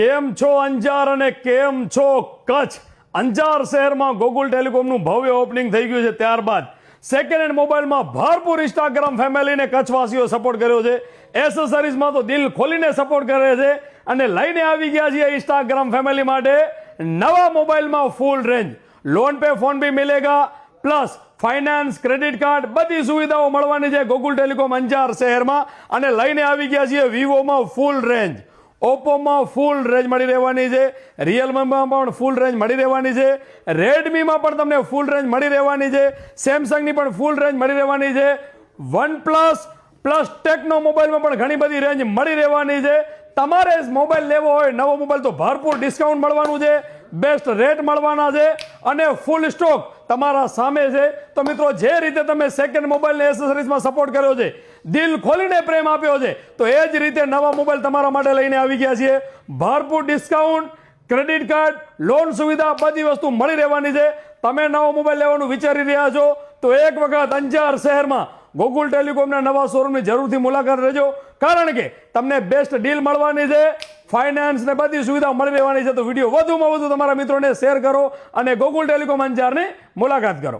કેમ છો અંજાર અને કેમ છો કચ્છ? અંજાર શહેરમાં ગોકુલ ટેલિકોમનું ભવ્ય ઓપનિંગ થઈ ગયું છે. ત્યારબાદ સેકન્ડ હેન્ડ મોબાઈલમાં ભરપૂર ઇન્સ્ટાગ્રામ ફેમિલીને કચ્છવાસીઓ સપોર્ટ કર્યો છે. એસેસરીઝમાં તો દિલ ખોલીને સપોર્ટ કરે છે અને લઈને આવી ગયા છીએ ઇન્સ્ટાગ્રામ ફેમિલી માટે નવા મોબાઈલમાં ફૂલ રેન્જ. લોન પે ફોન ભી મિલેગા, પ્લસ ફાઇનાન્સ, ક્રેડિટ કાર્ડ, બધી સુવિધાઓ મળવાની છે ગોકુલ ટેલિકોમ અંજાર શહેરમાં. અને લઈને આવી ગયા છીએ વિવોમાં ફૂલ રેન્જ, ઓપ્પોમાં ફૂલ રેન્જ મળી રહેવાની છે, રિયલમીમાં પણ ફૂલ રેન્જ મળી રહેવાની છે, રેડમીમાં પણ તમને ફૂલ રેન્જ મળી રહેવાની છે, સેમસંગની પણ ફૂલ રેન્જ મળી રહેવાની છે, વન પ્લસ ટેકનો મોબાઈલમાં પણ ઘણી બધી રેન્જ મળી રહેવાની છે. તમારે મોબાઈલ લેવો હોય નવો મોબાઈલ તો ભરપૂર ડિસ્કાઉન્ટ મળવાનું છે, બેસ્ટ રેટ મળવાના છે અને ફૂલ સ્ટોક તમારા સામે છે. તો મિત્રો, જે રીતે તમે સેકન્ડ મોબાઈલને એસેસરીઝમાં સપોર્ટ કર્યો છે, દિલ ખોલીને પ્રેમ આપ્યો છે, તો એ જ રીતે નવા મોબાઈલ તમારા માટે લઈને આવી ગયા છીએ. ભરપૂર ડિસ્કાઉન્ટ, ક્રેડિટ કાર્ડ, લોન સુવિધા, બધી વસ્તુ મળી રહેવાની છે. તમે નવો મોબાઈલ લેવાનું વિચારી રહ્યા છો તો એક વખત અંજાર શહેરમાં ગોકુલ ટેલિકોમના નવા શોરૂમની જરૂરથી મુલાકાત લેજો, કારણ કે તમને બેસ્ટ ડીલ મળવાની છે, ફાઇનાન્સ ને બધી સુવિધા મળી રહેવાની છે. તો વિડીયો વધુમાં વધુ તમારા મિત્રોને શેર કરો અને ગોકુલ ટેલિકોમ અંજારની મુલાકાત કરો.